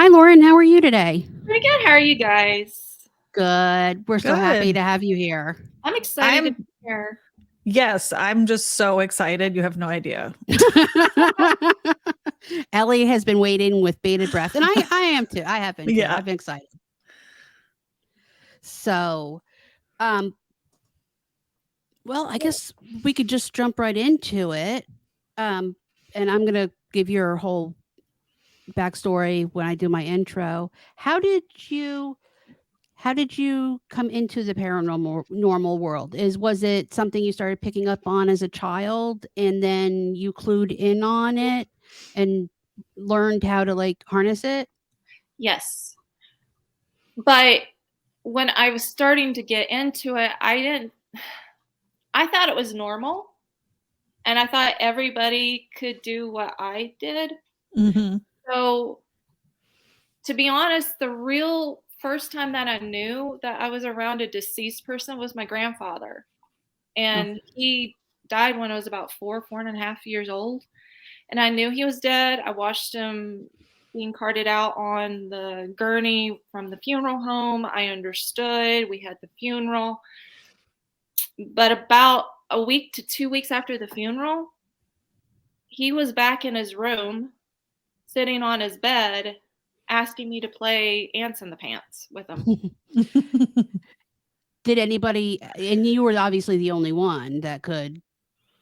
Hi, Lauren. How are you today? Pretty good. How are you guys? Good. We're so happy Good. to have you here. I'm excited to I'm be here. yes, I'm just so excited. You have no idea. Ellie has been waiting with bated breath, and I am too. I have been too. Yeah. I've been excited. So, um, well, I guess we could just jump right into it. And I'm gonna give your whole backstory when I do my intro. How did you come into the paranormal normal world? Was it something you started picking up on as a child and then you clued in on it and learned how to like harness it? Yes. But when I was starting to get into it, I thought it was normal. And I thought everybody could do what I did. Mm-hmm. So, to be honest, the real first time that I knew that I was around a deceased person was my grandfather. And he died when I was about 4.5 years old. And I knew he was dead. I watched him being carted out on the gurney from the funeral home. I understood. We had the funeral. But about a week to 2 weeks after the funeral, he was back in his room, sitting on his bed, asking me to play Ants in the Pants with him. Did anybody, and you were obviously the only one that could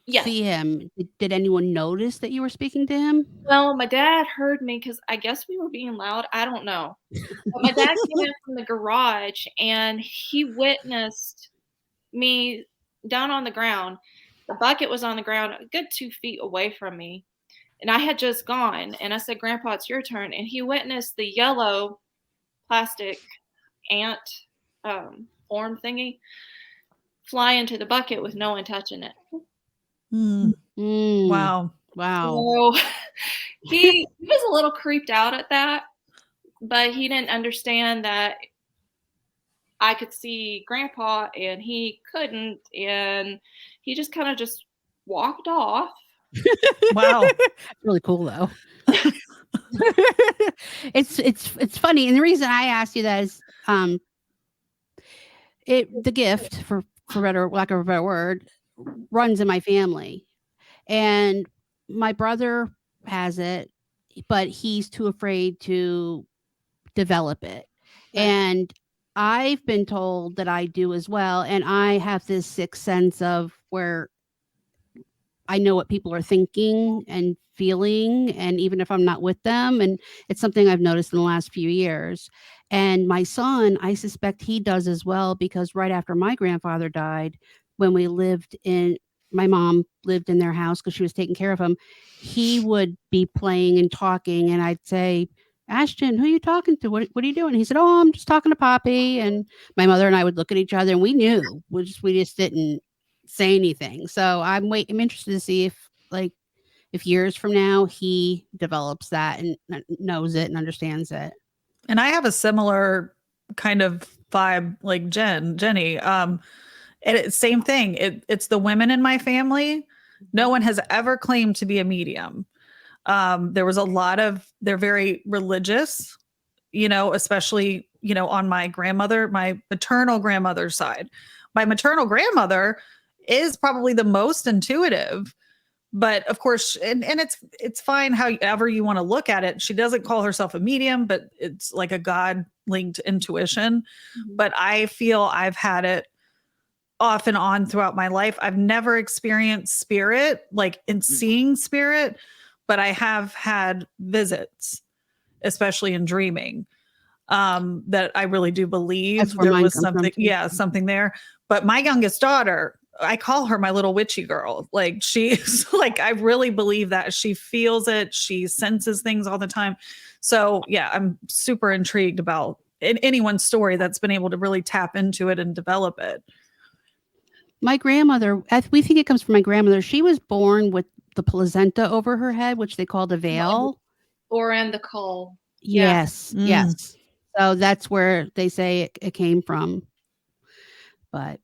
see him. Did anyone notice that you were speaking to him? Well, my dad heard me because I guess we were being loud. I don't know. But my dad came in from the garage and he witnessed me down on the ground. The bucket was on the ground a good 2 feet away from me. And I had just gone. And I said, Grandpa, it's your turn. And he witnessed the yellow plastic ant form thingy fly into the bucket with no one touching it. Wow. Wow. So he was a little creeped out at that, but he didn't understand that I could see Grandpa and he couldn't, and he just kind of just walked off. Wow. Really cool though. It's funny, and the reason I asked you that is the gift for better lack of a better word runs in my family, and my brother has it, but he's too afraid to develop it. Right. And I've been told that I do as well, and I have this sixth sense of where I know what people are thinking and feeling, and even if I'm not with them, and it's something I've noticed in the last few years. And my son, I suspect he does as well, because right after my grandfather died, when my mom lived in their house because she was taking care of him, he would be playing and talking, and I'd say, Ashton, who are you talking to? What are you doing? He said, oh, I'm just talking to Poppy. And my mother and I would look at each other and we knew, we just didn't say anything. So I'm interested to see if years from now he develops that and knows it and understands it. And I have a similar kind of vibe like Jenny. And it's same thing. It's the women in my family. No one has ever claimed to be a medium. There was they're very religious, especially, on my maternal grandmother's side. My maternal grandmother is probably the most intuitive, but of course, and it's fine however you want to look at it. She doesn't call herself a medium, but it's like a God linked intuition. Mm-hmm. But I feel I've had it off and on throughout my life. I've never experienced spirit, like in seeing spirit, but I have had visits, especially in dreaming, that I really do believe there was something, something there. But my youngest daughter, I call her my little witchy girl. Like she's like, I really believe that she feels it. She senses things all the time. So yeah, I'm super intrigued about anyone's story that's been able to really tap into it and develop it. My grandmother, we think it comes from my grandmother. She was born with the placenta over her head, which they called a veil. Or in the caul. Yes. Yes. So that's where they say it came from. But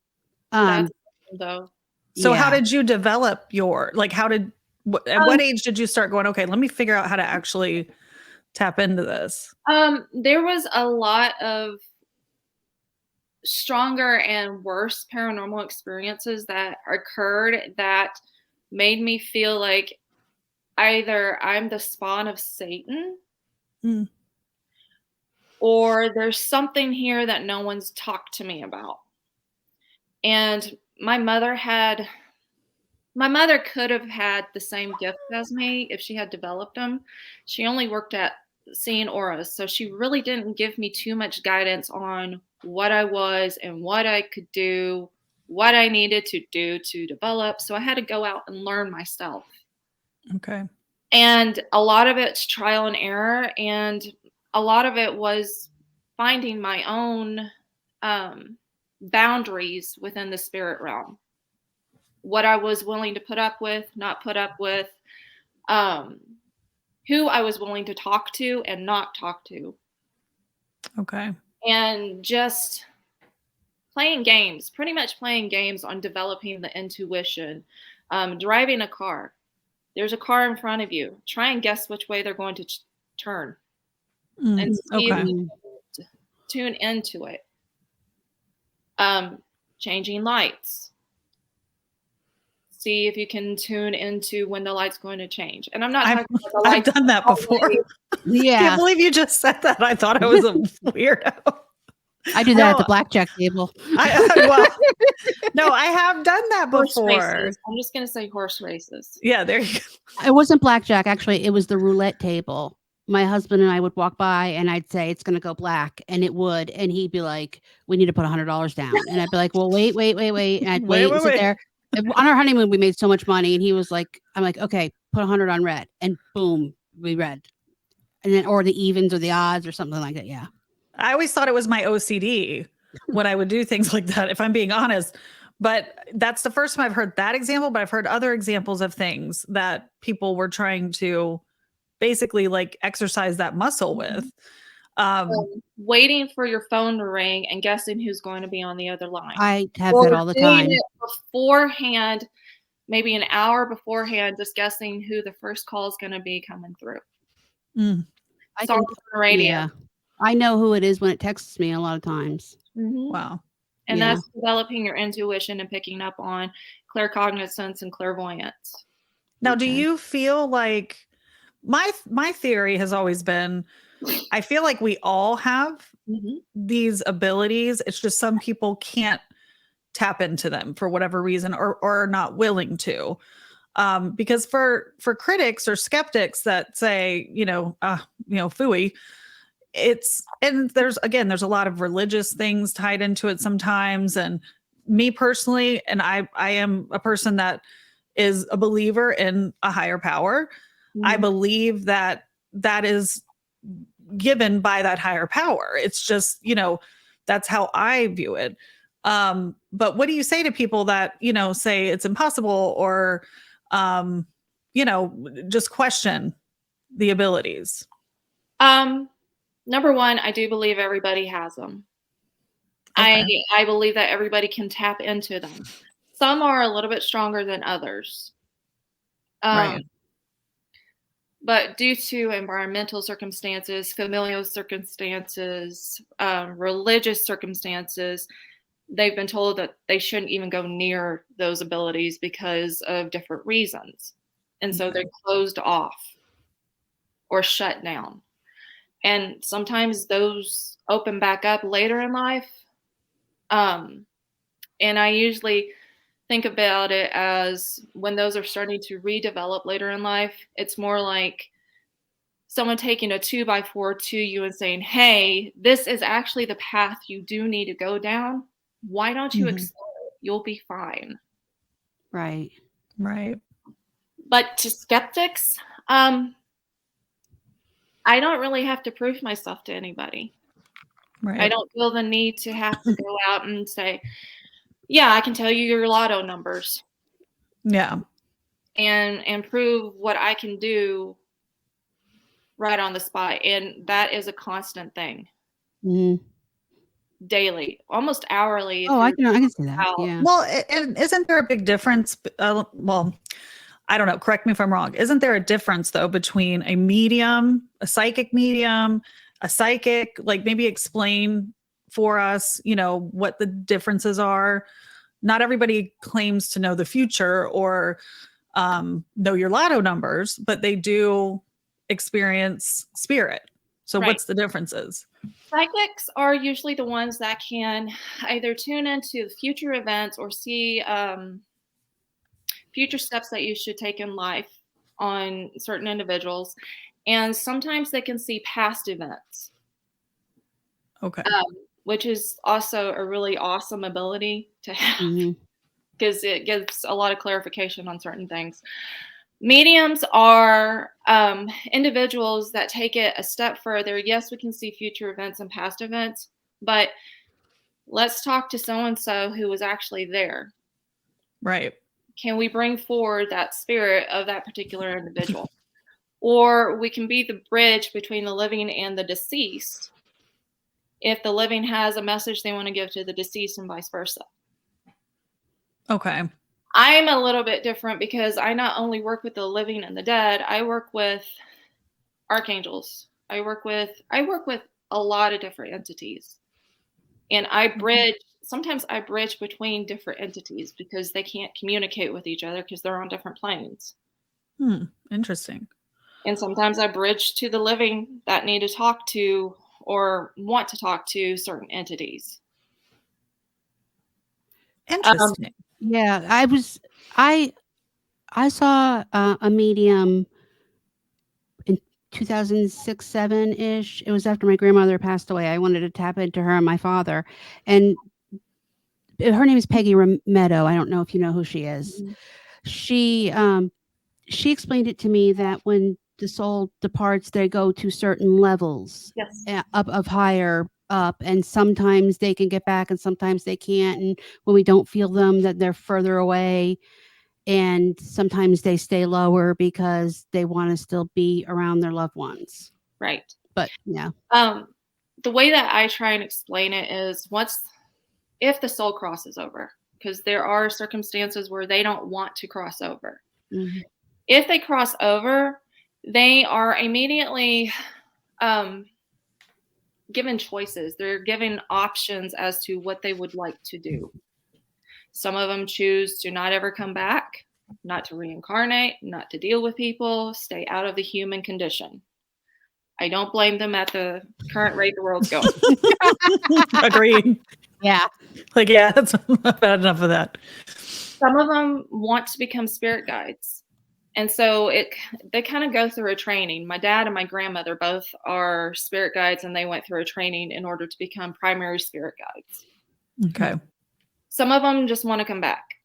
that's though. So how did you develop at what age did you start going, okay, let me figure out how to actually tap into this? There was a lot of stronger and worse paranormal experiences that occurred that made me feel like either I'm the spawn of Satan or there's something here that no one's talked to me about. And my mother could have had the same gift as me if she had developed them. She only worked at seeing auras, so she really didn't give me too much guidance on what I was and what I could do, what I needed to do to develop. So I had to go out and learn myself. Okay. And a lot of it's trial and error, and a lot of it was finding my own boundaries within the spirit realm. What I was willing to put up with, not put up with, who I was willing to talk to and not talk to. Okay. And just pretty much playing games on developing the intuition. Driving a car. There's a car in front of you. Try and guess which way they're going to turn. And see if you can tune into it. Changing lights. See if you can tune into when the light's going to change. And I'm not talking about the lights. I've done that before. Yeah. I can't believe you just said that. I thought I was a weirdo. I do that at the blackjack table. No, I have done that Horse before. races. I'm just going to say horse races. Yeah, there you go. It wasn't blackjack. Actually, it was the roulette table. My husband and I would walk by and I'd say, it's going to go black. And it would. And he'd be like, we need to put $100 down. And I'd be like, well, wait. And I'd wait and sit there. On our honeymoon, we made so much money. And he was like, I'm like, okay, put 100 on red. And boom, we read. And then, or the evens or the odds or something like that. Yeah. I always thought it was my OCD when I would do things like that, if I'm being honest. But that's the first time I've heard that example, but I've heard other examples of things that people were trying to basically like exercise that muscle with. Waiting for your phone to ring and guessing who's going to be on the other line. I have that all the time. It beforehand, maybe an hour beforehand, just guessing who the first call is going to be coming through. I can, on the radio. Yeah. I know who it is when it texts me a lot of times. Wow. And that's developing your intuition and picking up on claircognizance and clairvoyance. Now, do you feel like my theory has always been, I feel like we all have these abilities. It's just some people can't tap into them for whatever reason or are not willing to. Because for critics or skeptics that say, phooey, there's a lot of religious things tied into it sometimes. And me personally, and I am a person that is a believer in a higher power. I believe that is given by that higher power. It's just, that's how I view it. But what do you say to people that, say it's impossible or, just question the abilities? Number one, I do believe everybody has them. Okay. I believe that everybody can tap into them. Some are a little bit stronger than others. Right. But due to environmental circumstances, familial circumstances, religious circumstances, they've been told that they shouldn't even go near those abilities because of different reasons. And so they're closed off or shut down. And sometimes those open back up later in life. And I usually think about it as when those are starting to redevelop later in life, it's more like someone taking a 2x4 to you and saying, hey, this is actually the path you do need to go down. Why don't you explore it? You'll be fine. Right. But to skeptics, I don't really have to prove myself to anybody. Right. I don't feel the need to have to go out and say, yeah, I can tell you your lotto numbers. Yeah. And prove what I can do right on the spot. And that is a constant thing. Daily, almost hourly. Oh, I can see that. Yeah. Well, and isn't there a big difference? I don't know, correct me if I'm wrong. Isn't there a difference though between a medium, a psychic medium, a psychic? Like maybe explain for us, what the differences are. Not everybody claims to know the future or know your lotto numbers, but they do experience spirit. So Right. what's the differences? Psychics are usually the ones that can either tune into future events or see future steps that you should take in life on certain individuals. And sometimes they can see past events. Okay. Which is also a really awesome ability to have because it gives a lot of clarification on certain things. Mediums are individuals that take it a step further. Yes, we can see future events and past events, but let's talk to so-and-so who was actually there. Right. Can we bring forward that spirit of that particular individual? Or we can be the bridge between the living and the deceased if the living has a message they want to give to the deceased and vice versa. Okay. I'm a little bit different because I not only work with the living and the dead, I work with archangels. I work with a lot of different entities. And sometimes I bridge between different entities because they can't communicate with each other because they're on different planes. Interesting. And sometimes I bridge to the living that need to talk to or want to talk to certain entities. Interesting. Yeah, I saw a medium in 2006, 7-ish. It was after my grandmother passed away. I wanted to tap into her and my father, and her name is Peggy Meadow. I don't know if you know who she is. She explained it to me that when the soul departs, they go to certain levels up of higher up, and sometimes they can get back and sometimes they can't, and when we don't feel them, that they're further away, and sometimes they stay lower because they want to still be around their loved ones. Right. But yeah. The way that I try and explain it is if the soul crosses over, because there are circumstances where they don't want to cross over. Mm-hmm. If they cross over, they are immediately given choices. They're given options as to what they would like to do. Some of them choose to not ever come back, not to reincarnate, not to deal with people, stay out of the human condition. I don't blame them at the current rate the world's going. Agreed. Yeah. Like, yeah, that's I've had enough of that. Some of them want to become spirit guides. And so they kind of go through a training. My dad and my grandmother both are spirit guides, and they went through a training in order to become primary spirit guides. Okay. Some of them just want to come back.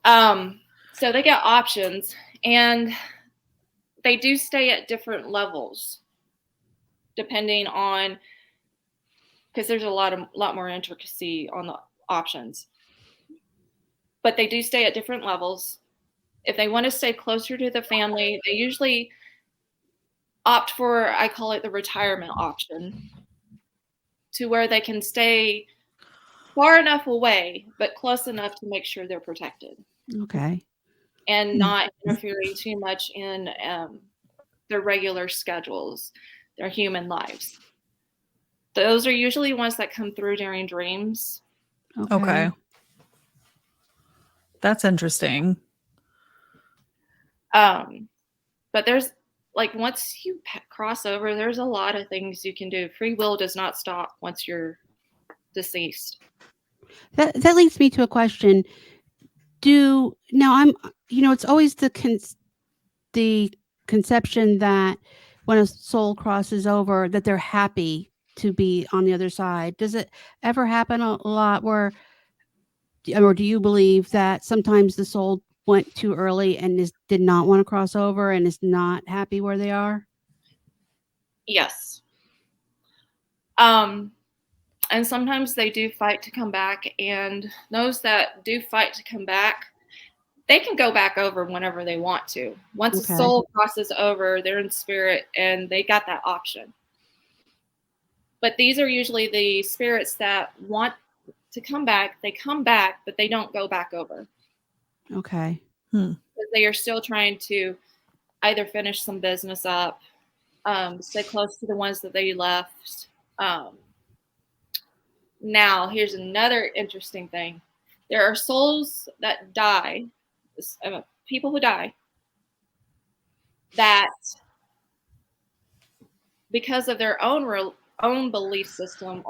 So they get options, and they do stay at different levels depending on, because there's a lot more intricacy on the options. But they do stay at different levels. If they want to stay closer to the family, they usually opt for, I call it the retirement option, to where they can stay far enough away, but close enough to make sure they're protected. Okay. And not interfering too much in their regular schedules, their human lives. Those are usually ones that come through during dreams. Okay. That's interesting. But there's once you cross over, there's a lot of things you can do. Free will does not stop once you're deceased. That leads me to a question. It's always the conception that when a soul crosses over, that they're happy to be on the other side. Does it ever happen a lot or do you believe that sometimes the soul went too early and did not want to cross over and is not happy where they are? Yes. And sometimes they do fight to come back, and those that do fight to come back, they can go back over whenever they want to. Once a soul crosses over, they're in spirit and they got that option. But these are usually the spirits that want to come back. They come back, but they don't go back over. Okay. The because they are still trying to either finish some business up, stay close to the ones that they left. Now, here's another interesting thing. There are souls that die, people who die, that because of their own belief system,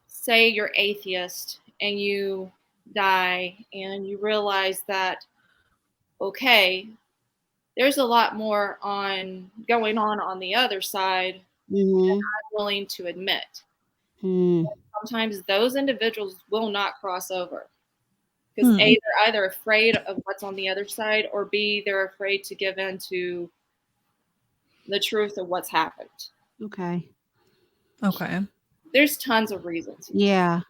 say you're atheist and you die and you realize that, okay, there's a lot more going on the other side than I'm willing to admit. Sometimes those individuals will not cross over because A, they're either afraid of what's on the other side, or B, they're afraid to give in to the truth of what's happened. Okay. There's tons of reasons. Yeah.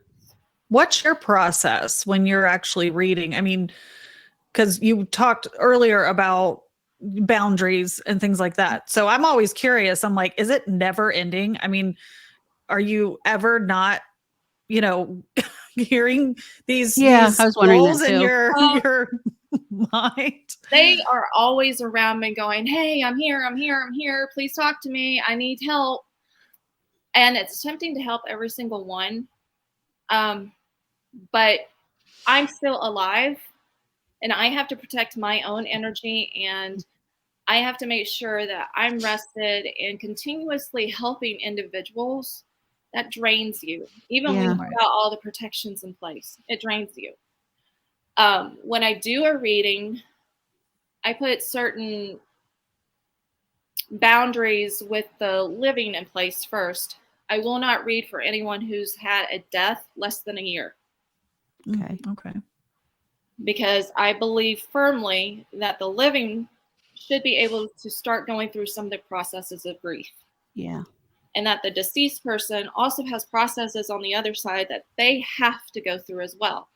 What's your process when you're actually reading? I mean, because you talked earlier about boundaries and things like that. So I'm always curious. I'm like, is it never ending? I mean, are you ever not, hearing these I was wondering that roles in too. your mind? They are always around me going, hey, I'm here. Please talk to me. I need help. And it's tempting to help every single one. But I'm still alive and I have to protect my own energy, and I have to make sure that I'm rested, and continuously helping individuals, that drains you. Even when you've got all the protections in place, it drains you. When I do a reading, I put certain boundaries with the living in place first. I will not read for anyone who's had a death less than a year. Okay. Because I believe firmly that the living should be able to start going through some of the processes of grief. Yeah. And that the deceased person also has processes on the other side that they have to go through as well.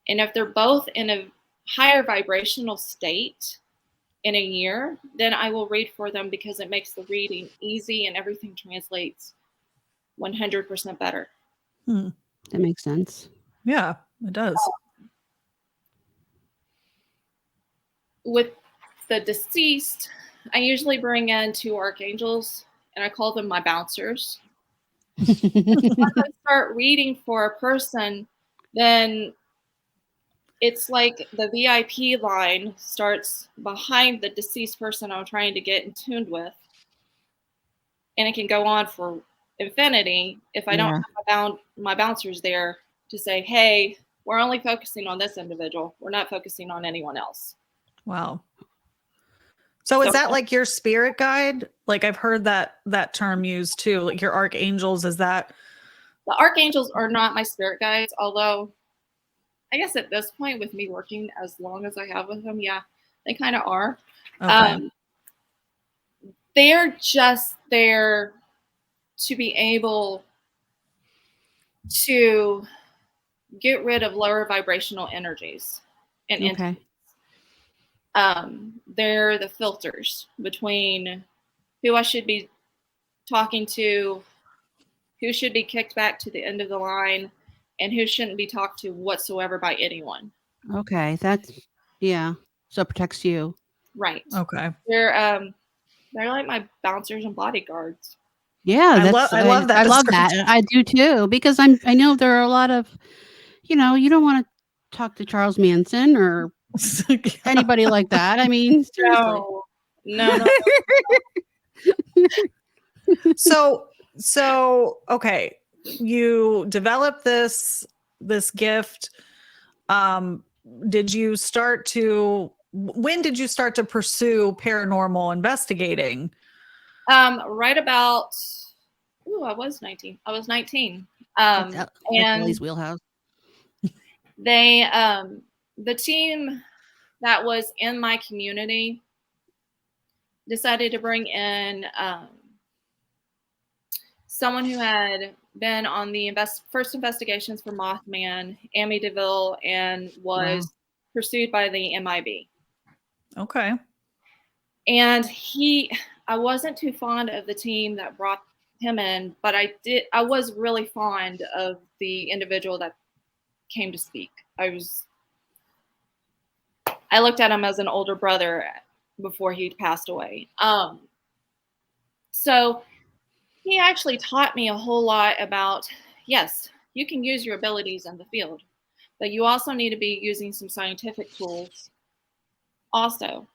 And if they're both in a higher vibrational state in a year, then I will read for them, because it makes the reading easy and everything translates 100% better. That makes sense. Yeah, it does. With the deceased, I usually bring in 2 archangels, and I call them my bouncers. Once I start reading for a person, then it's like the VIP line starts behind the deceased person I'm trying to get in tune with. And it can go on for infinity if I don't have my bouncers there to say, hey, we're only focusing on this individual. We're not focusing on anyone else. Wow. So is that like your spirit guide? Like, I've heard that term used too, like your archangels. Is that? The archangels are not my spirit guides, although I guess at this point, with me working as long as I have with them, yeah, they kind of are. Okay. They're just there to be able to get rid of lower vibrational energies. And they're the filters between who I should be talking to, who should be kicked back to the end of the line, and who shouldn't be talked to whatsoever by anyone. Okay, that's so it protects you. Right. Okay. They're like my bouncers and bodyguards. Yeah, I love that. I love that. I do too, because I know there are a lot of, you don't want to talk to Charles Manson or anybody like that. I mean, seriously. No. So okay, you developed this gift. When did you start to pursue paranormal investigating? Right about I was 19. And Ellie's wheelhouse. They the team that was in my community decided to bring in someone who had been on the first investigations for Mothman, Amityville, and was pursued by the MIB. Okay. And I wasn't too fond of the team that brought him in, but I was really fond of the individual that came to speak. I looked at him as an older brother before he passed away. So he actually taught me a whole lot about, yes, you can use your abilities in the field, but you also need to be using some scientific tools also.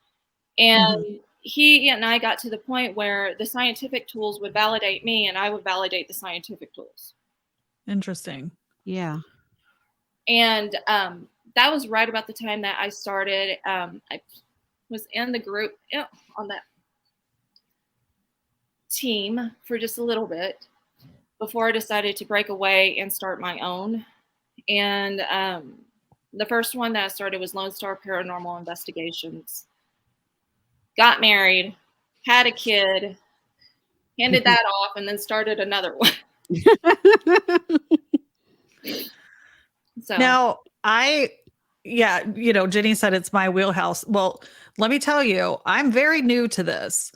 And he and I got to the point where the scientific tools would validate me and I would validate the scientific tools. Interesting. Yeah. And that was right about the time that I started. I was in the group on that team for just a little bit before I decided to break away and start my own. And the first one that I started was Lone Star Paranormal Investigations. Got married, had a kid, handed that off, and then started another one. So Now, Jeni said it's my wheelhouse. Well, let me tell you, I'm very new to this.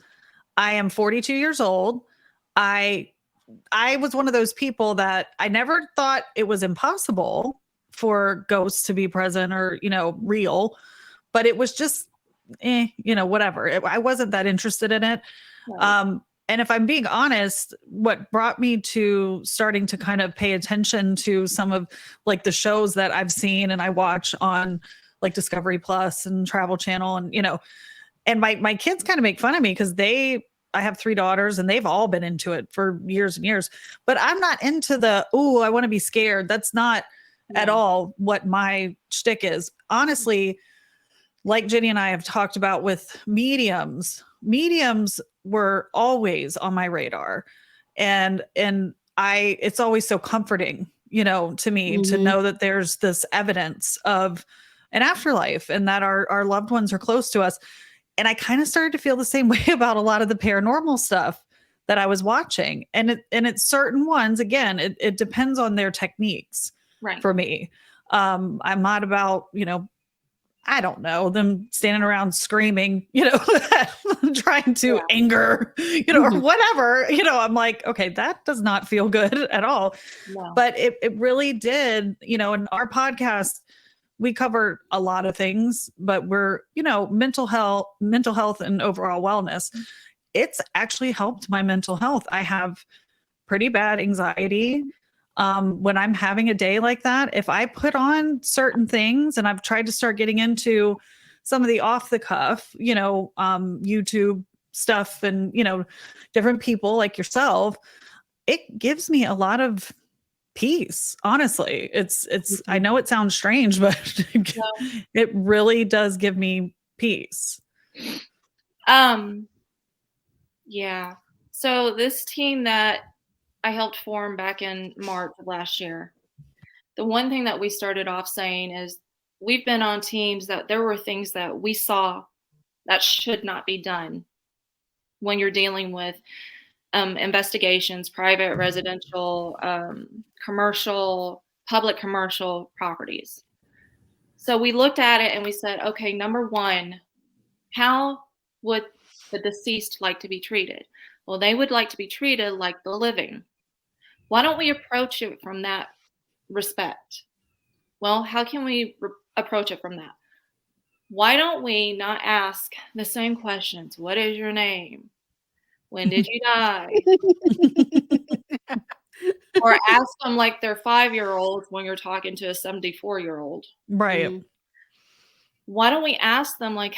I am 42 years old. I was one of those people that I never thought it was impossible for ghosts to be present or, real, but it was just, whatever. I wasn't that interested in it. right. And if I'm being honest, what brought me to starting to kind of pay attention to some of like the shows that I've seen and I watch on like Discovery Plus and Travel Channel and my kids kind of make fun of me because I have 3 daughters and they've all been into it for years and years, but I'm not into I want to be scared. That's not at all what my shtick is. Honestly, like Jeni and I have talked about with mediums were always on my radar. And it's always so comforting, to me to know that there's this evidence of an afterlife and that our loved ones are close to us. And I kind of started to feel the same way about a lot of the paranormal stuff that I was watching. And it's certain ones, again, it depends on their techniques for me. I'm not about, I don't know, them standing around screaming, trying to anger, or whatever, I'm like, okay, that does not feel good at all. No. But it really did, in our podcast, we cover a lot of things, but we're, mental health and overall wellness. It's actually helped my mental health. I have pretty bad anxiety. When I'm having a day like that, if I put on certain things, and I've tried to start getting into some of the off the cuff, YouTube stuff and, different people like yourself, it gives me a lot of peace. Honestly, it's, I know it sounds strange, but it really does give me peace. Yeah. So this team that I helped form back in March of last year, the one thing that we started off saying is we've been on teams that there were things that we saw that should not be done when you're dealing with investigations, private, residential, commercial, public commercial properties. So we looked at it and we said, okay, number one, how would the deceased like to be treated? Well, they would like to be treated like the living. Why don't we approach it from that respect? Well, how can we approach it from that? Why don't we not ask the same questions? What is your name? When did you die? Or ask them like they're 5-year-olds when you're talking to a 74-year-old. Right. Why don't we ask them like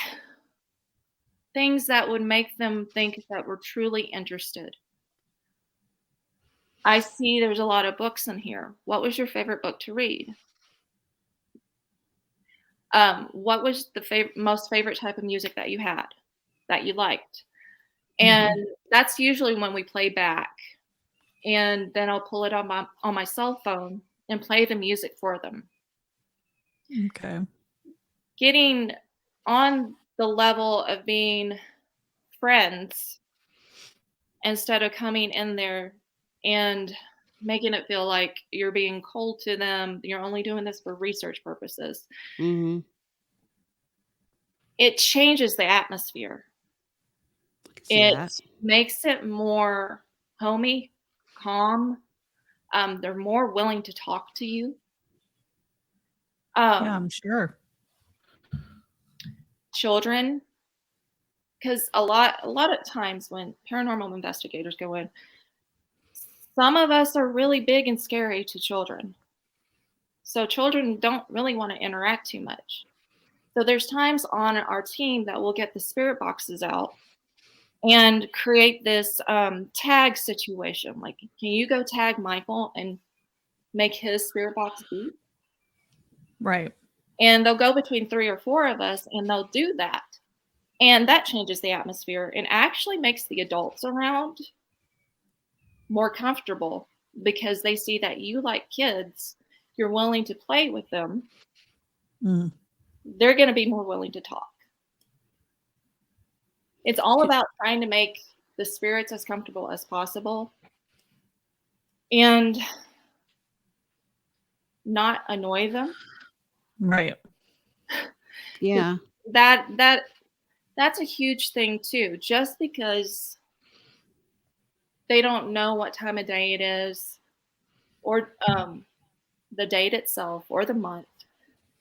things that would make them think that we're truly interested? I see there's a lot of books in here. What was your favorite book to read? What was the most favorite type of music that you had, that you liked? And that's usually when we play back. And then I'll pull it on my cell phone and play the music for them. Okay. Getting on the level of being friends instead of coming in there and making it feel like you're being cold to them. You're only doing this for research purposes. It changes the atmosphere. It makes it more homey, calm. They're more willing to talk to you. Yeah, I'm sure. children, because a lot of times when paranormal investigators go in, some of us are really big and scary to children. So children don't really want to interact too much. So there's times on our team that we'll get the spirit boxes out and create this tag situation. Like, can you go tag Michael and make his spirit box beep? Right. And they'll go between 3 or 4 of us, and they'll do that. And that changes the atmosphere and actually makes the adults around more comfortable, because they see that you like kids, you're willing to play with them. Mm. They're going to be more willing to talk. It's all about trying to make the spirits as comfortable as possible and not annoy them. Right. Yeah. That's a huge thing too. Just because they don't know what time of day it is, or the date itself, or the month,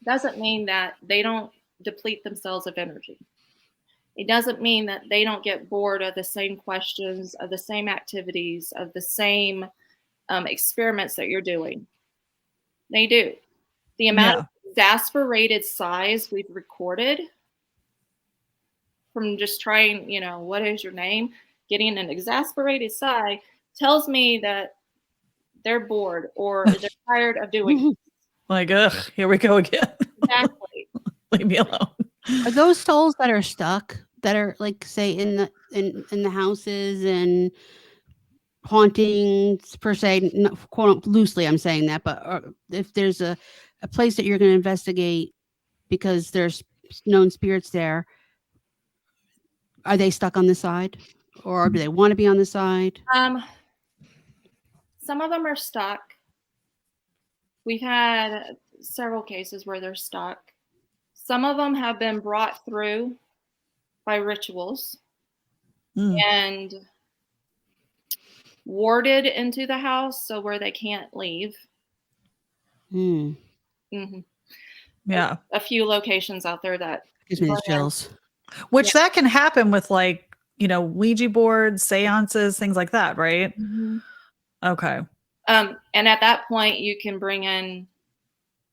doesn't mean that they don't deplete themselves of energy. It doesn't mean that they don't get bored of the same questions, of the same activities, of the same experiments that you're doing. They do. The amount of exasperated sighs we've recorded from just trying, what is your name? Getting an exasperated sigh tells me that they're bored or they're tired of doing it. Like, ugh, here we go again. Exactly. Leave me alone. Are those souls that are stuck, that are like, say, in the houses and hauntings per se, quote loosely I'm saying that, but if there's a place that you're going to investigate because there's known spirits there, are they stuck on the side, or do they want to be on the side? Some of them are stuck. We've had several cases where they're stuck. Some of them have been brought through by rituals and warded into the house, so where they can't leave. Mm-hmm. Yeah. A few locations out there that gives me the chills. Which that can happen with, like, Ouija boards, seances, things like that, right? Mm-hmm. Okay. And at that point, you can bring in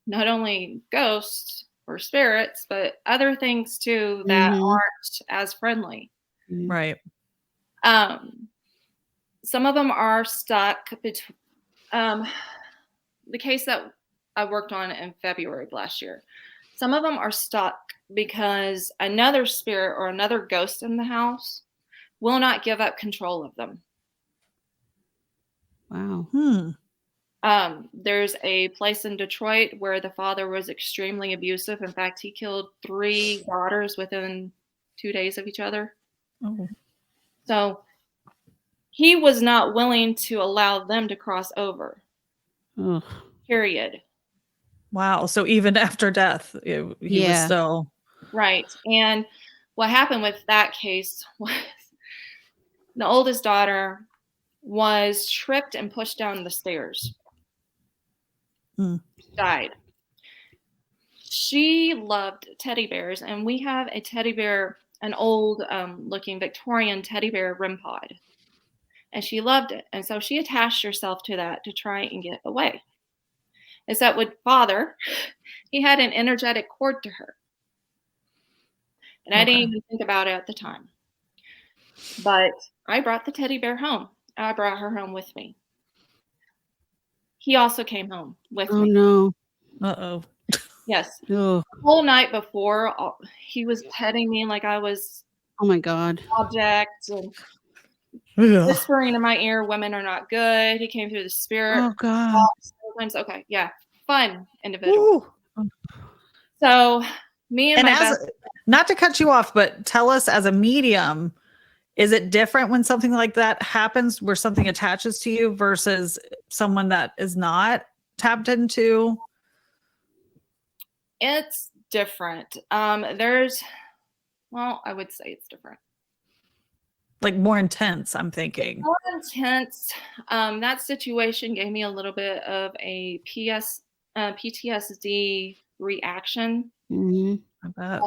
not only ghosts or spirits, but other things too that aren't as friendly. Right. Some of them are stuck between the case that I worked on in February of last year. Some of them are stuck because another spirit or another ghost in the house will not give up control of them. Wow. There's a place in Detroit where the father was extremely abusive. In fact, he killed 3 daughters within 2 days of each other. Oh. So he was not willing to allow them to cross over. Ugh. Period. Wow. So even after death, he was still. Right. And what happened with that case was the oldest daughter was tripped and pushed down the stairs. Died. She loved teddy bears, and we have a teddy bear, an old looking Victorian teddy bear REM pod. And she loved it. And so she attached herself to that to try and get away. Except with father, he had an energetic cord to her. And I didn't even think about it at the time. But I brought the teddy bear home. I brought her home with me. He also came home with me. Oh, no. Uh-oh. Yes. Ugh. The whole night before, he was petting me like I was Oh, my God. object and whispering in my ear, women are not good. He came through the spirit. Oh, God. Sometimes, okay, yeah. Fun individual. Ooh. So me and my not to cut you off, but tell us, as a medium, is it different when something like that happens, where something attaches to you, versus someone that is not tapped into? It's different. I would say it's different. Like more intense, I'm thinking. More intense. That situation gave me a little bit of a PTSD reaction. Mm-hmm. I bet.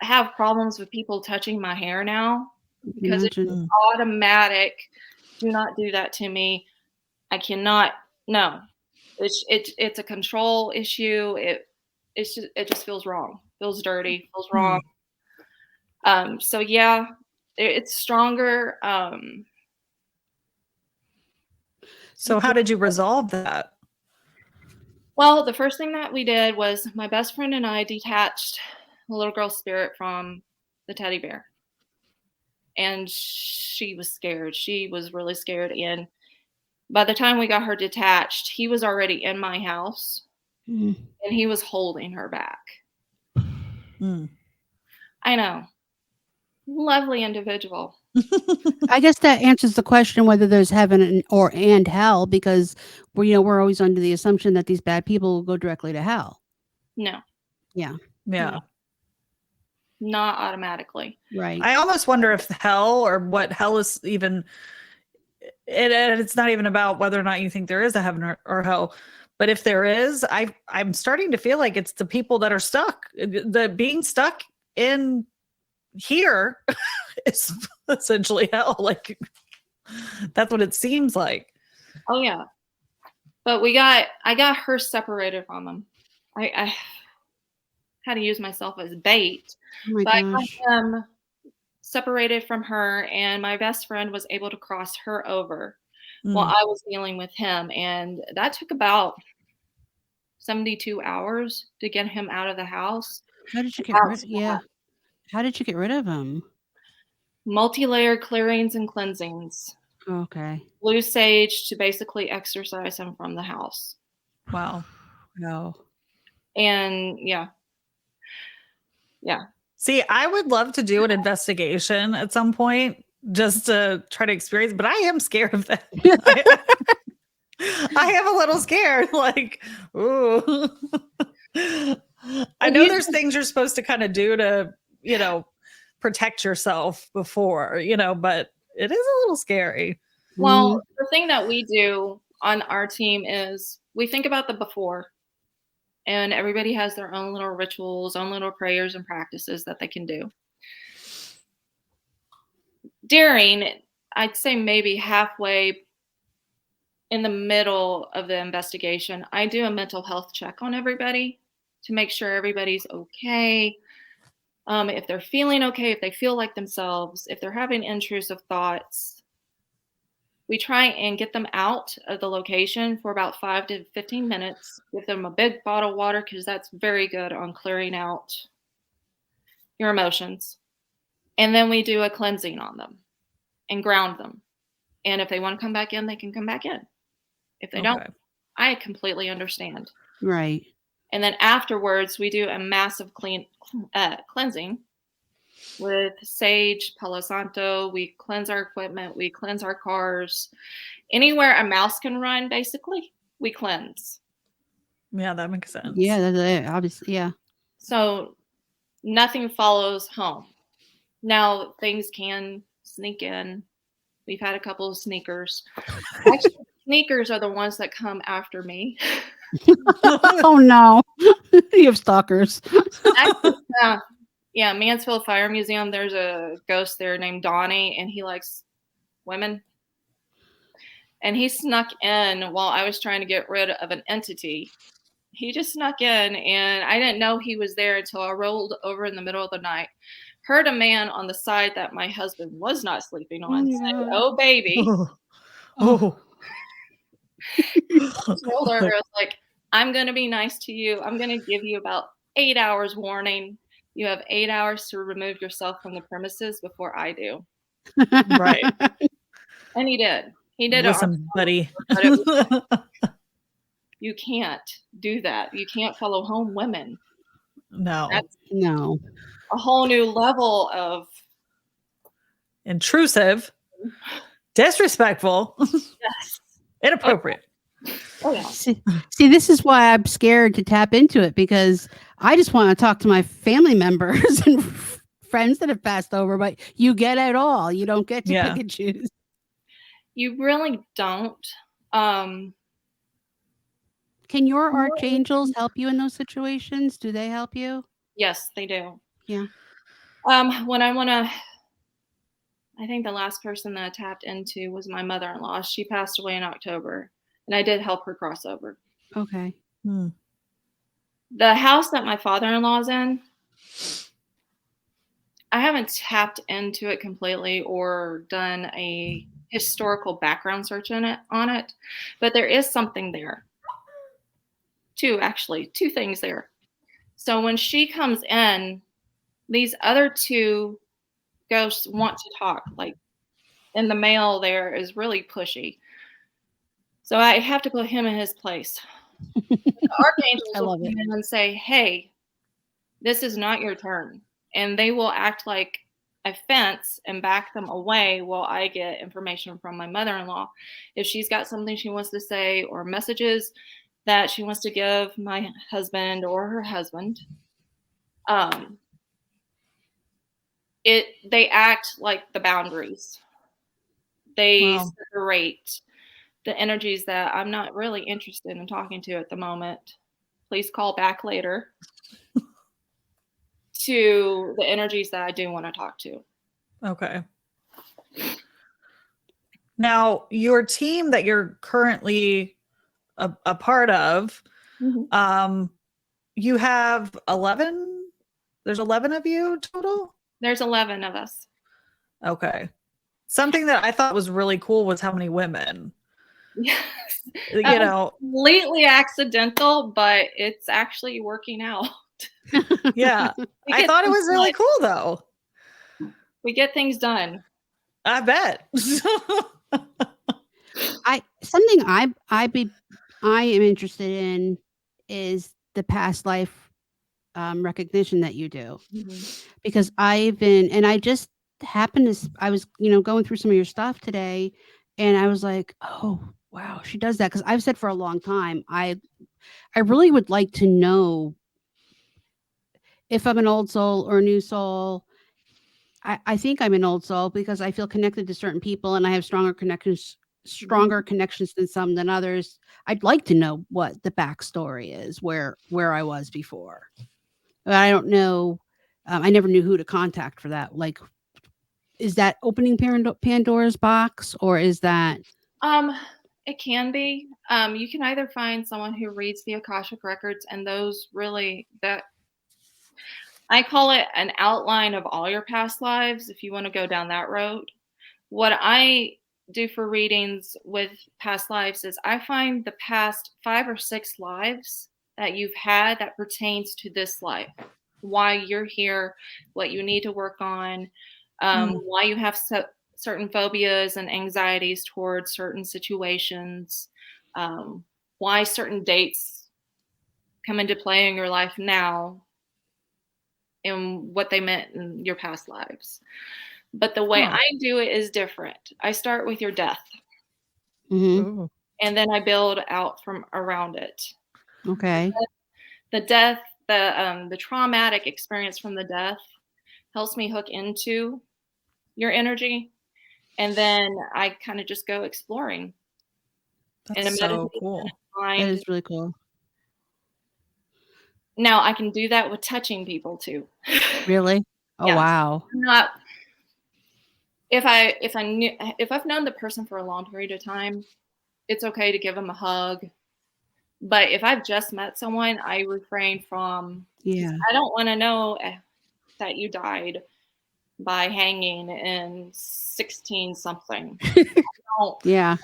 have problems with people touching my hair now because it's Imagine. automatic. Do not do that to me. I cannot. No, it's a control issue. It just feels wrong. Feels dirty. Feels wrong. So yeah, it's stronger. So how did you resolve that? Well, the first thing that we did was my best friend and I detached the little girl's spirit from the teddy bear. And she was scared. She was really scared. And by the time we got her detached, he was already in my house and he was holding her back. I know. Lovely individual. I guess that answers the question whether there's heaven and hell, because we're always under the assumption that these bad people will go directly to hell. No. Yeah. Not automatically. Right. I almost wonder if hell, or what hell is even, and it's not even about whether or not you think there is a heaven or hell, but if there is, I'm starting to feel like it's the people that are stuck. The being stuck in here is essentially hell. Like, that's what it seems like. Oh yeah. But I got her separated from him. I had to use myself as bait. Oh my But I gosh. got him separated from her, and my best friend was able to cross her over while I was dealing with him. And that took about 72 hours to get him out of the house. How did you get rid? Yeah. How did you get rid of him? Multi-layered clearings and cleansings. Okay. Blue sage to basically exorcise him from the house. Wow. No. And yeah. See, I would love to do an investigation at some point just to try to experience, but I am scared of that. I am a little scared. Like, ooh. I know there's things you're supposed to kind of do to, protect yourself before, but it is a little scary. Well, the thing that we do on our team is we think about the before, and everybody has their own little rituals, own little prayers and practices that they can do. During, I'd say maybe halfway in the middle of the investigation, I do a mental health check on everybody to make sure everybody's okay. If they're feeling okay, if they feel like themselves, if they're having intrusive thoughts, we try and get them out of the location for about 5 to 15 minutes. Give them a big bottle of water because that's very good on clearing out your emotions. And then we do a cleansing on them and ground them. And if they want to come back in, they can come back in. If they don't, I completely understand. Right. And then afterwards, we do a massive cleansing with sage, Palo Santo. We cleanse our equipment. We cleanse our cars. Anywhere a mouse can run, basically, we cleanse. Yeah, that makes sense. Yeah, obviously, yeah. So nothing follows home. Now, things can sneak in. We've had a couple of sneakers. Actually, sneakers are the ones that come after me. Oh, no. You have stalkers. Actually, yeah, Mansfield Fire Museum, there's a ghost there named Donnie, and he likes women. And he snuck in while I was trying to get rid of an entity. He just snuck in, and I didn't know he was there until I rolled over in the middle of the night, heard a man on the side that my husband was not sleeping on say, "Oh, baby." Oh. I told her, I was like, I'm going to be nice to you. I'm going to give you about 8 hours warning. You have 8 hours to remove yourself from the premises before I do. Right. And he did. He did Listen, buddy. You can't do that. You can't follow home women. No. That's No. a whole new level of intrusive, disrespectful, yes. Inappropriate. Oh, yeah. See, this is why I'm scared to tap into it, because I just want to talk to my family members and friends that have passed over, but you get it all. You don't get to pick and choose. You really don't. Can your archangels help you in those situations? Do they help you? Yes, they do. Yeah. When I think the last person that I tapped into was my mother-in-law. She passed away in October, and I did help her cross over. Okay. The house that my father-in-law is in, I haven't tapped into it completely or done a historical background search on it, but there is something there. Two things there. So when she comes in, these other two ghosts want to talk. Like, and the male there is really pushy. So I have to put him in his place. The archangels I will love come it. in and say, hey, this is not your turn. And they will act like a fence and back them away while I get information from my mother-in-law. If she's got something she wants to say or messages that she wants to give my husband or her husband, they act like the boundaries. They separate the energies that I'm not really interested in talking to at the moment. Please call back later. To the energies that I do want to talk to. Okay. Now, your team that you're currently a part of, you have 11? There's 11 of you total? There's 11 of us. Okay. Something that I thought was really cool was how many women. Yes. You know, completely accidental, but it's actually working out. Yeah. I thought it was really cool though. We get things done. I bet. Something I am interested in is the past life recognition that you do, because I just happened to, I was, going through some of your stuff today, and I was like, oh wow, she does that. Because I've said for a long time, I really would like to know if I'm an old soul or a new soul. I think I'm an old soul because I feel connected to certain people, and I have stronger connections than others. I'd like to know what the backstory is, where I was before. But I don't know. I never knew who to contact for that. Like, is that opening Pandora's box, or is that? It can be. You can either find someone who reads the Akashic records, and those really, that I call it an outline of all your past lives, if you want to go down that road. What I do for readings with past lives is I find the past 5 or 6 lives that you've had that pertains to this life, why you're here, what you need to work on, why you have certain phobias and anxieties towards certain situations, why certain dates come into play in your life now, and what they meant in your past lives. But the way I do it is different. I start with your death. Mm-hmm. And then I build out from around it. Okay. The death, the traumatic experience from the death helps me hook into your energy. And then I kind of just go exploring. That's so cool. That is really cool. Now I can do that with touching people too. Really? Oh, yes. wow. Not if I've known the person for a long period of time, it's okay to give them a hug. But if I've just met someone, I refrain from. Yeah. I don't want to know that you died by hanging in 16 something. Yeah.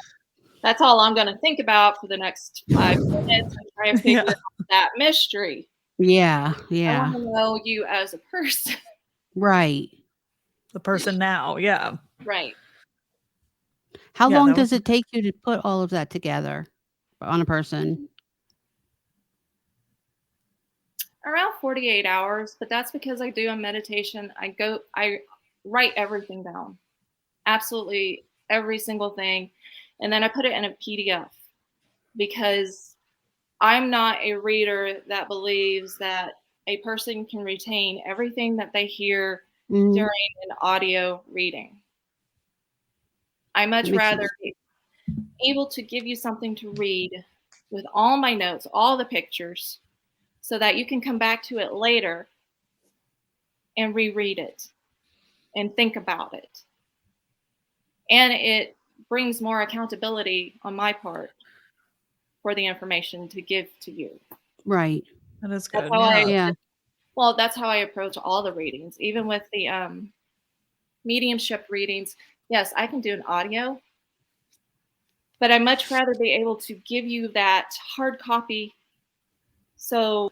That's all I'm going to think about for the next 5 minutes and try to figure out that mystery. Yeah. I want to know you as a person. Right. The person now. Yeah. Right. How long does it take you to put all of that together on a person? Around 48 hours, but that's because I do a meditation. I write everything down. Absolutely every single thing. And then I put it in a PDF because I'm not a reader that believes that a person can retain everything that they hear during an audio reading. I much rather be able to give you something to read with all my notes, all the pictures, so that you can come back to it later and reread it and think about it. And it brings more accountability on my part for the information to give to you. Right. That is That's good. how Yeah. Well, that's how I approach all the readings, even with the mediumship readings. Yes, I can do an audio, but I'd much rather be able to give you that hard copy so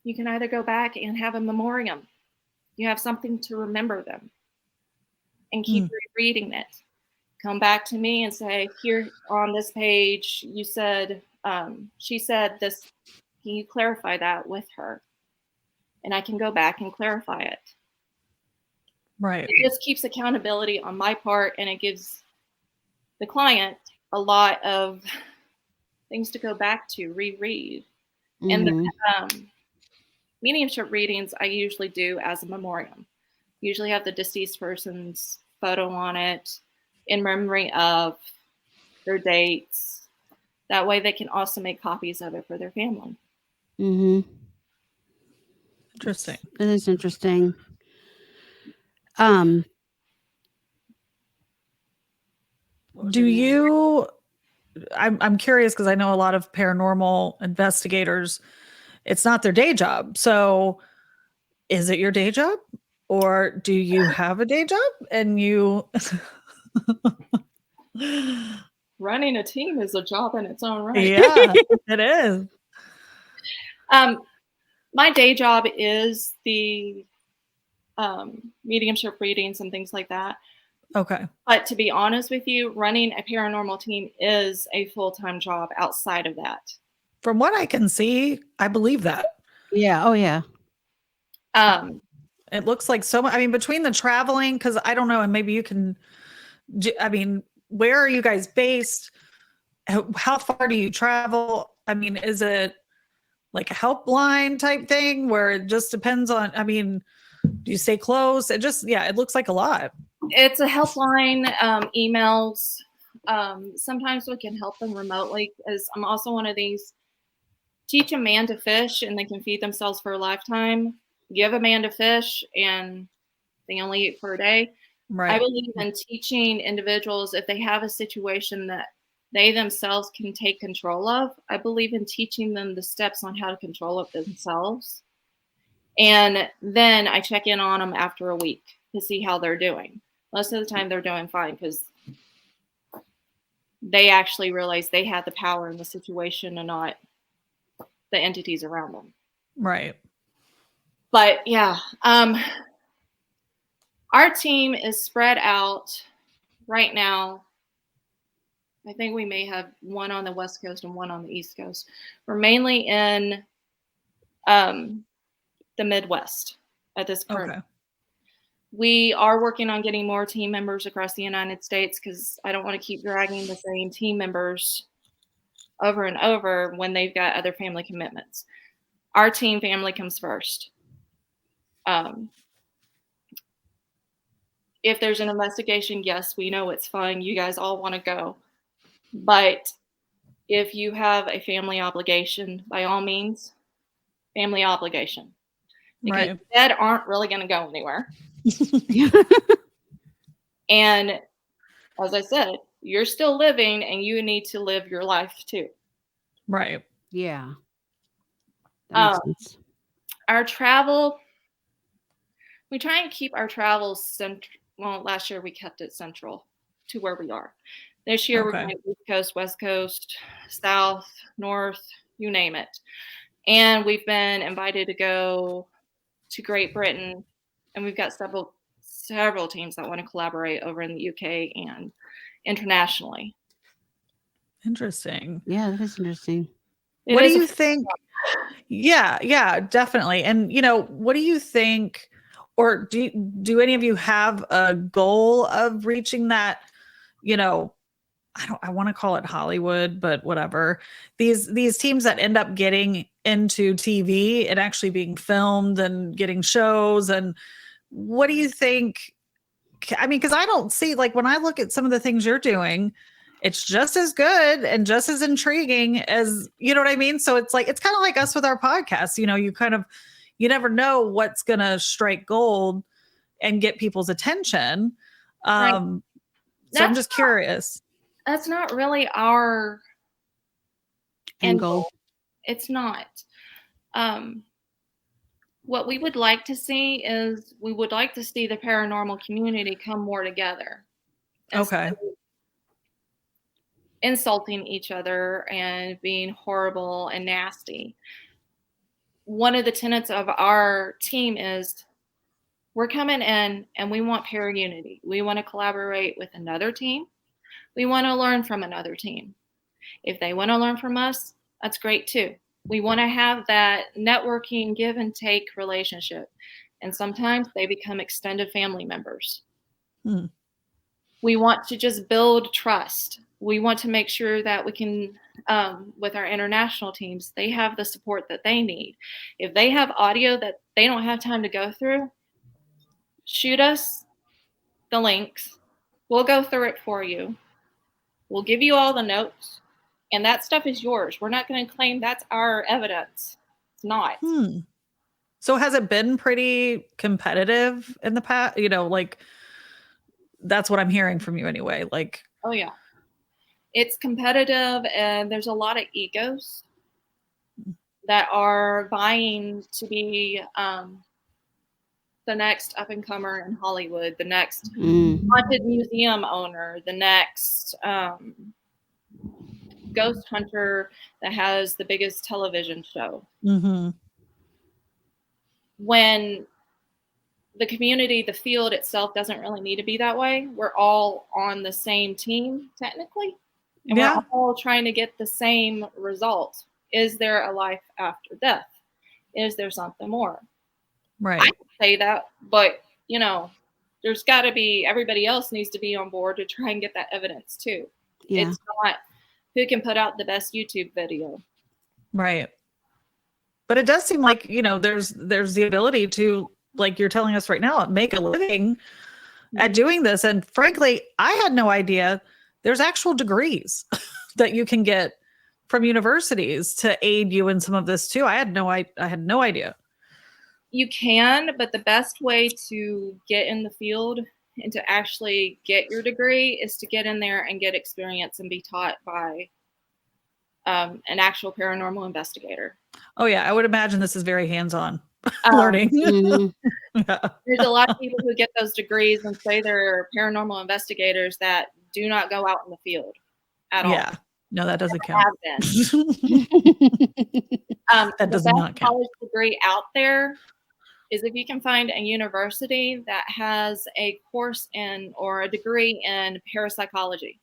you can either go back and have a memoriam. You have something to remember them and keep rereading it. Come back to me and say, here on this page, you said, she said this, can you clarify that with her? And I can go back and clarify it. Right. It just keeps accountability on my part, and it gives the client a lot of things to go back to, reread. And the mediumship readings I usually do as a memoriam. Usually have the deceased person's photo on it in memory of their dates. That way they can also make copies of it for their family. Interesting. It is interesting. Do you, I'm curious because I know a lot of paranormal investigators, it's not their day job. So is it your day job, or do you have a day job and you Running a team is a job in its own right. Yeah, it is. My day job is the mediumship readings and things like that. Okay. But to be honest with you, running a paranormal team is a full-time job outside of that. From what I can see, I believe that. Yeah. Oh, yeah. It looks like so much. I mean, between the traveling, because I don't know, and maybe you can, I mean, where are you guys based? How far do you travel? I mean, is it like a helpline type thing where it just depends on, I mean, do you stay close? It just, yeah, it looks like a lot. It's a helpline, emails. Sometimes we can help them remotely, because I'm also one of these, teach a man to fish and they can feed themselves for a lifetime. Give a man to fish and they only eat for a day. Right. I believe in teaching individuals, if they have a situation that they themselves can take control of, I believe in teaching them the steps on how to control it themselves. And then I check in on them after a week to see how they're doing. Most of the time they're doing fine, because they actually realize they had the power in the situation and not the entities around them. Right. But yeah, our team is spread out right now. I think we may have one on the West Coast and one on the East Coast. We're mainly in the Midwest at this current. Okay. We are working on getting more team members across the United States, because I don't want to keep dragging the same team members over and over when they've got other family commitments. Our team family comes first. If there's an investigation, yes, we know it's fun. You guys all want to go. But if you have a family obligation, by all means, family obligation. Because Right. dead aren't really going to go anywhere. And as I said, you're still living and you need to live your life too. Right. Yeah. That makes sense. Our travel, we try and keep our travels central. Well, last year we kept it central to where we are. This year we're going East Coast, West Coast, South, North, you name it. And we've been invited to go to Great Britain, and we've got several teams that want to collaborate over in the UK and internationally. Interesting. Yeah, that is interesting. What do you think? Yeah, definitely. And what do you think, or do any of you have a goal of reaching that, I want to call it Hollywood, but whatever. These teams that end up getting into TV and actually being filmed and getting shows, and what do you think? I mean, because I don't see, like, when I look at some of the things you're doing, it's just as good and just as intriguing as, you know what I mean? So it's like, it's kind of like us with our podcast, you kind of, you never know what's going to strike gold and get people's attention. Right. So I'm just curious. That's not really our end goal. It's not. What we would like to see is we would like to see the paranormal community come more together. Okay. Insulting each other and being horrible and nasty. One of the tenets of our team is we're coming in and we want para unity. We want to collaborate with another team. We want to learn from another team. If they want to learn from us, that's great too. We want to have that networking, give and take relationship. And sometimes they become extended family members. We want to just build trust. We want to make sure that we can, with our international teams, they have the support that they need. If they have audio that they don't have time to go through, shoot us the links. We'll go through it for you. We'll give you all the notes. And that stuff is yours. We're not going to claim that's our evidence. It's not. So has it been pretty competitive in the past? You know, like, that's what I'm hearing from you anyway. Like, oh yeah, it's competitive, and there's a lot of egos that are vying to be the next up and comer in Hollywood, the next haunted museum owner, the next ghost hunter that has the biggest television show. When the community, the field itself doesn't really need to be that way. We're all on the same team, technically. And we're all trying to get the same result. Is there a life after death? Is there something more? Right. I can say that, but, you know, there's got to be, everybody else needs to be on board to try and get that evidence too. Yeah. It's not who can put out the best YouTube video. Right. But it does seem like, you know, there's the ability to, like you're telling us right now, make a living at doing this. And frankly, I had no idea there's actual degrees that you can get from universities to aid you in some of this too. I had no idea. You can, but the best way to get in the field and to actually get your degree is to get in there and get experience and be taught by an actual paranormal investigator. Oh yeah, I would imagine this is very hands-on learning. Yeah. There's a lot of people who get those degrees and say they're paranormal investigators that do not go out in the field at all. Yeah, no, that doesn't count. That does not count. The college degree out there is if you can find a university that has a course in or a degree in parapsychology.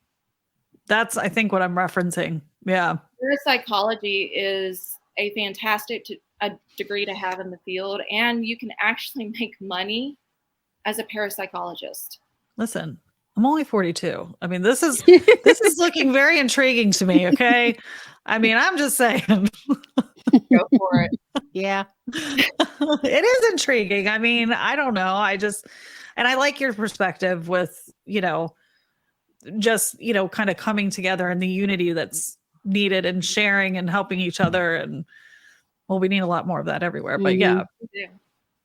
That's, I think, what I'm referencing. Yeah. Parapsychology is a fantastic a degree to have in the field, and you can actually make money as a parapsychologist. Listen, I'm only 42. I mean, this is looking very intriguing to me. Okay. I mean, I'm just saying. Go for it. Yeah. It is intriguing. I mean, I don't know. And I like your perspective with, you know, just, you know, kind of coming together and the unity that's needed and sharing and helping each other. And well, we need a lot more of that everywhere, but yeah.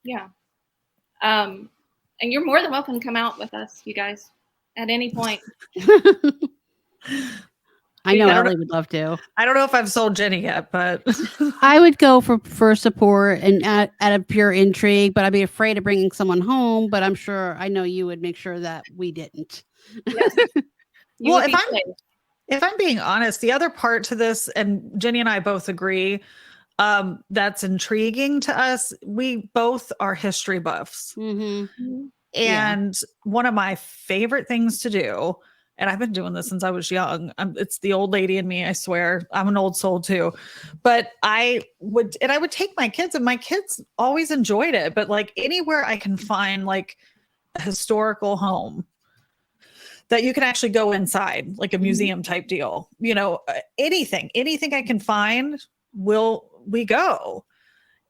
Yeah. And you're more than welcome to come out with us, you guys, at any point. I know Ellie would love to. I don't know if I've sold Jeni yet, but I would go for support and at a pure intrigue, but I'd be afraid of bringing someone home. But I'm sure, I know you would make sure that we didn't. Yes. Well, if I'm being honest, the other part to this, and Jeni and I both agree, that's intriguing to us. We both are history buffs. And one of my favorite things to do, and I've been doing this since I was young. It's the old lady in me, I swear. I'm an old soul too. But I would take my kids, and my kids always enjoyed it. But like anywhere I can find like a historical home that you can actually go inside, like a museum type deal, you know, anything I can find, we go.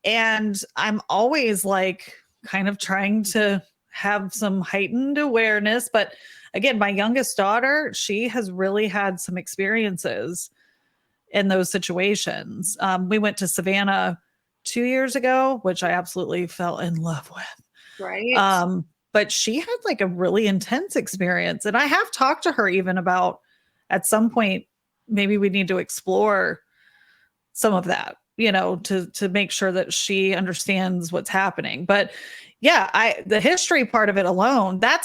And I'm always like kind of trying to have some heightened awareness. But again, my youngest daughter, she has really had some experiences in those situations. We went to Savannah 2 years ago, which I absolutely fell in love with. Right. But she had like a really intense experience. And I have talked to her even about at some point, maybe we need to explore some of that, to make sure that she understands what's happening. But yeah, the history part of it alone, I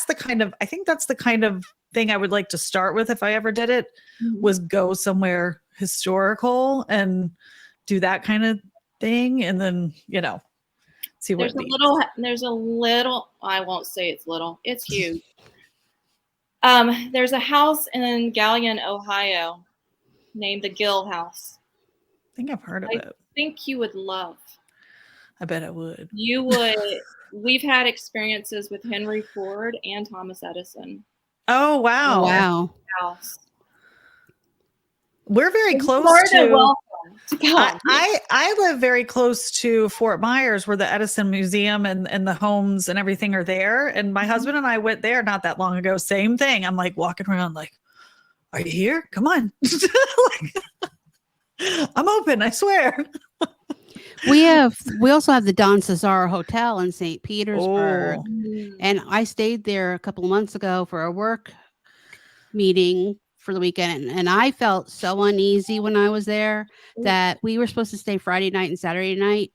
think that's the kind of thing I would like to start with if I ever did it, was go somewhere historical and do that kind of thing. And then, see what there's a little, I won't say it's little, it's huge. There's a house in Galion, Ohio named the Gill House. I think I've heard of it. I think you would love. I bet I would. You would. We've had experiences with Henry Ford and Thomas Edison. Oh, wow. Wow. House. We're very close to I live very close to Fort Myers, where the Edison Museum and the homes and everything are there. And my husband and I went there not that long ago. Same thing. I'm like walking around like, are you here? Come on. I'm open, I swear. We also have the Don Cesar Hotel in St. Petersburg. Oh. And I stayed there a couple of months ago for a work meeting for the weekend. And I felt so uneasy when I was there that we were supposed to stay Friday night and Saturday night.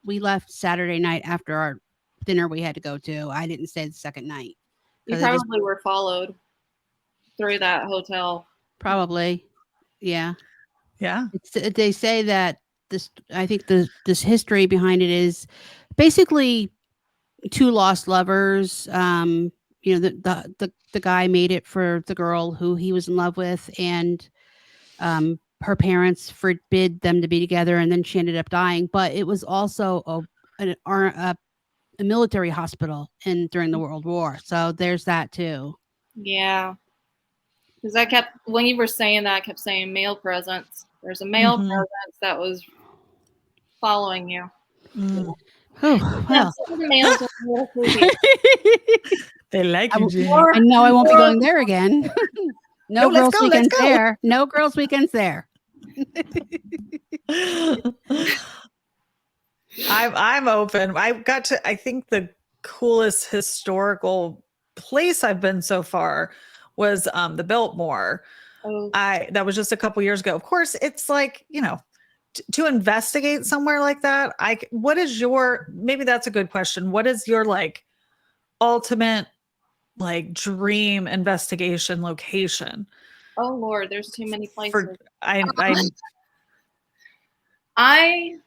We left Saturday night after our dinner we had to go to. I didn't stay the second night. You probably were followed through that hotel. Probably. Yeah. Yeah. They say that this history behind it is basically two lost lovers. The guy made it for the girl who he was in love with, and her parents forbid them to be together, and then she ended up dying. But it was also a military hospital during the World War, so there's that too. Yeah, because when you were saying that, I kept saying male presence. There's a male presence that was following you. Oh, well. Males are a little creepy. They like you, Jeni. I know I won't be going there again. No girls' weekends there. No girls' weekends there. I'm open. I think the coolest historical place I've been so far was the Biltmore. Oh. That was just a couple years ago. Of course, it's like, to investigate somewhere like that. Maybe that's a good question. What is your like ultimate like dream investigation location? Oh Lord, there's too many places. I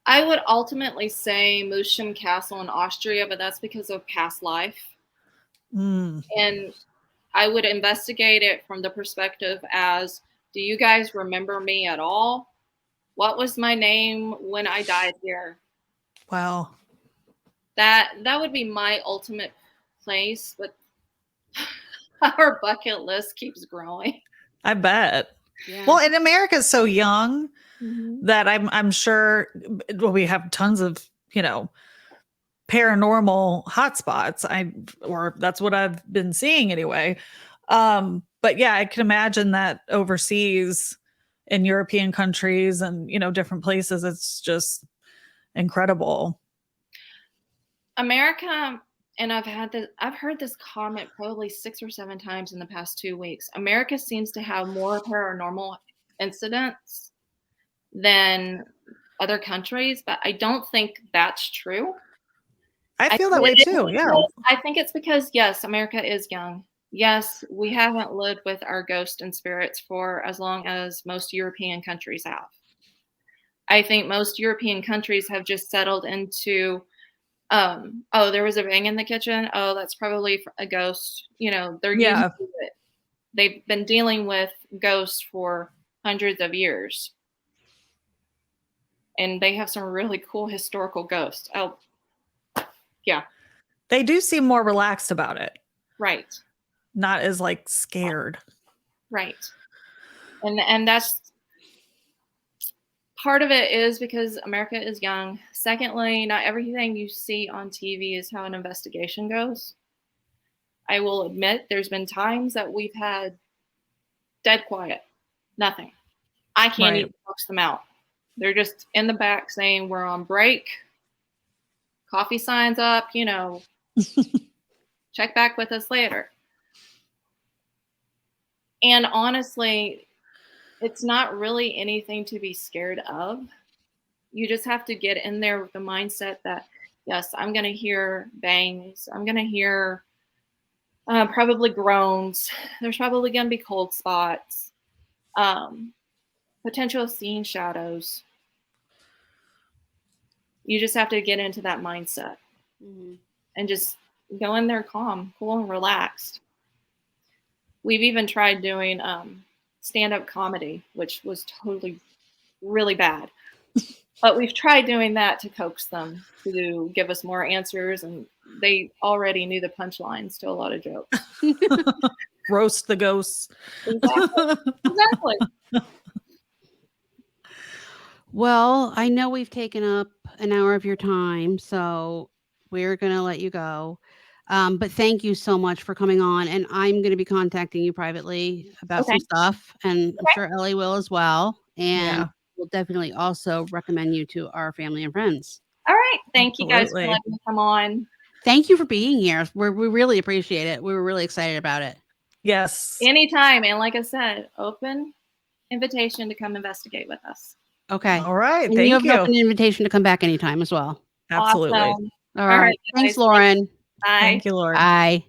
would ultimately say Muscham Castle in Austria, but that's because of past life. And I would investigate it from the perspective as, do you guys remember me at all? What was my name when I died here? Wow. That would be my ultimate place, but our bucket list keeps growing. I bet. Yeah. Well, and America's so young that I'm sure we have tons of, paranormal hotspots. Or that's what I've been seeing anyway. But yeah, I can imagine that overseas in European countries and, different places, it's just incredible. America, and I've heard this comment probably 6 or 7 times in the past 2 weeks. America seems to have more paranormal incidents than other countries, but I don't think that's true. I feel that way too. Yeah. I think it's because, yes, America is young. Yes, we haven't lived with our ghosts and spirits for as long as most European countries have. I think most European countries have just settled into, there was a bang in the kitchen. Oh, that's probably a ghost. They're used to it. They've been dealing with ghosts for hundreds of years. And they have some really cool historical ghosts. Oh, yeah. They do seem more relaxed about it. Right. Not as like scared. Right. And that's part of it is because America is young. Secondly, not everything you see on TV is how an investigation goes. I will admit there's been times that we've had dead quiet. Nothing. I can't Right. even coax them out. They're just in the back saying we're on break. They're just in the back saying we're on break. Coffee signs up, check back with us later. And honestly, it's not really anything to be scared of. You just have to get in there with the mindset that, yes, I'm going to hear bangs. I'm going to hear probably groans. There's probably going to be cold spots. Potential seeing shadows. You just have to get into that mindset and just go in there calm, cool, and relaxed. We've even tried doing stand-up comedy, which was totally really bad. But we've tried doing that to coax them to give us more answers, and they already knew the punchlines to a lot of jokes. Roast the ghosts. Exactly. Well, I know we've taken up an hour of your time, so we're going to let you go. But thank you so much for coming on. And I'm going to be contacting you privately about some Okay. stuff. And I'm sure Ellie will as well. And Yeah. we'll definitely also recommend you to our family and friends. All right. Thank you guys for Absolutely. letting me come on. Thank you for being here. We really appreciate it. We were really excited about it. Yes. Anytime. And like I said, open invitation to come investigate with us. Okay. All right. And Thank you have you. an open invitation to come back anytime as well. Absolutely. Awesome. All right. right, Thanks, guys. Lauren. Bye. Thank you, Lord. Bye.